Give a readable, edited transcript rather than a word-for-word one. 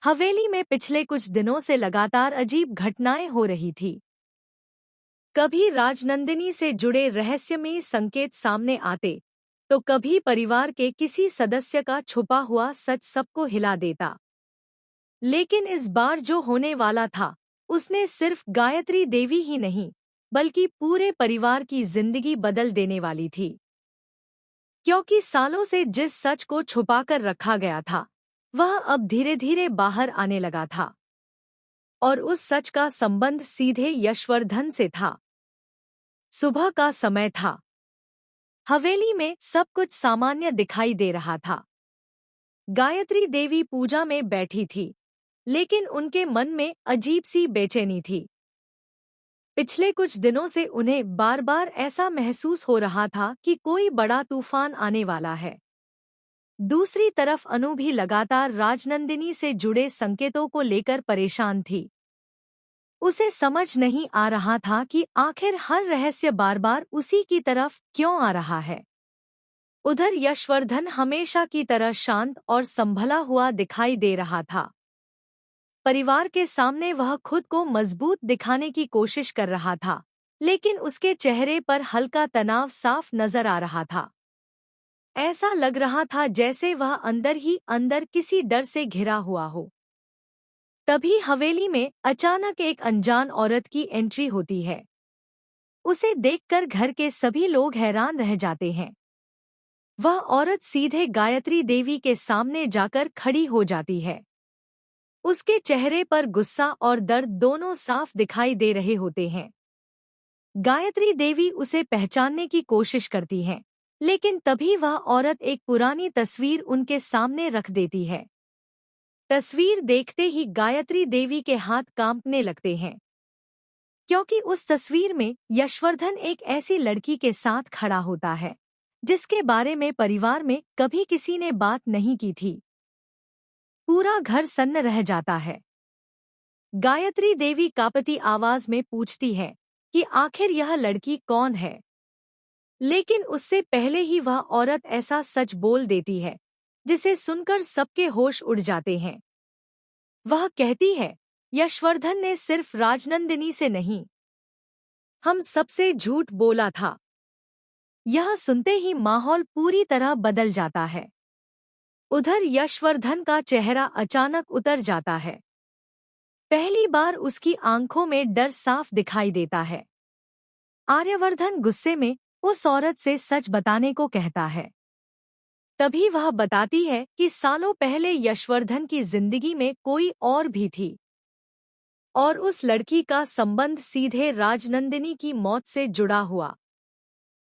हवेली में पिछले कुछ दिनों से लगातार अजीब घटनाएं हो रही थी। कभी राजनंदिनी से जुड़े रहस्यमयी संकेत सामने आते, तो कभी परिवार के किसी सदस्य का छुपा हुआ सच सबको हिला देता। लेकिन इस बार जो होने वाला था, उसने सिर्फ गायत्री देवी ही नहीं, बल्कि पूरे परिवार की जिंदगी बदल देने वाली थी। क्योंकि सालों से जिस सच को छुपाकर रखा गया था, वह अब धीरे धीरे बाहर आने लगा था। और उस सच का संबंध सीधे यशवर्धन से था। सुबह का समय था। हवेली में सब कुछ सामान्य दिखाई दे रहा था। गायत्री देवी पूजा में बैठी थी, लेकिन उनके मन में अजीब सी बेचैनी थी। पिछले कुछ दिनों से उन्हें बार बार ऐसा महसूस हो रहा था कि कोई बड़ा तूफान आने वाला है। दूसरी तरफ अनु भी लगातार राजनंदिनी से जुड़े संकेतों को लेकर परेशान थी। उसे समझ नहीं आ रहा था कि आखिर हर रहस्य बार बार उसी की तरफ क्यों आ रहा है। उधर यशवर्धन हमेशा की तरह शांत और संभला हुआ दिखाई दे रहा था। परिवार के सामने वह खुद को मजबूत दिखाने की कोशिश कर रहा था, लेकिन उसके चेहरे पर हल्का तनाव साफ नजर आ रहा था। ऐसा लग रहा था जैसे वह अंदर ही अंदर किसी डर से घिरा हुआ हो। तभी हवेली में अचानक एक अनजान औरत की एंट्री होती है। उसे देखकर घर के सभी लोग हैरान रह जाते हैं। वह औरत सीधे गायत्री देवी के सामने जाकर खड़ी हो जाती है। उसके चेहरे पर गुस्सा और दर्द दोनों साफ दिखाई दे रहे होते हैं। गायत्री देवी उसे पहचानने की कोशिश करती है, लेकिन तभी वह औरत एक पुरानी तस्वीर उनके सामने रख देती है। तस्वीर देखते ही गायत्री देवी के हाथ कांपने लगते हैं, क्योंकि उस तस्वीर में यशवर्धन एक ऐसी लड़की के साथ खड़ा होता है जिसके बारे में परिवार में कभी किसी ने बात नहीं की थी। पूरा घर सन्न रह जाता है। गायत्री देवी कांपती आवाज में पूछती है कि आखिर यह लड़की कौन है। लेकिन उससे पहले ही वह औरत ऐसा सच बोल देती है जिसे सुनकर सबके होश उड़ जाते हैं। वह कहती है, यशवर्धन ने सिर्फ राजनंदिनी से नहीं, हम सबसे झूठ बोला था। यह सुनते ही माहौल पूरी तरह बदल जाता है। उधर यशवर्धन का चेहरा अचानक उतर जाता है। पहली बार उसकी आंखों में डर साफ दिखाई देता है। आर्यवर्धन गुस्से में उस औरत से सच बताने को कहता है। तभी वह बताती है कि सालों पहले यशवर्धन की जिंदगी में कोई और भी थी, और उस लड़की का संबंध सीधे राजनंदिनी की मौत से जुड़ा हुआ।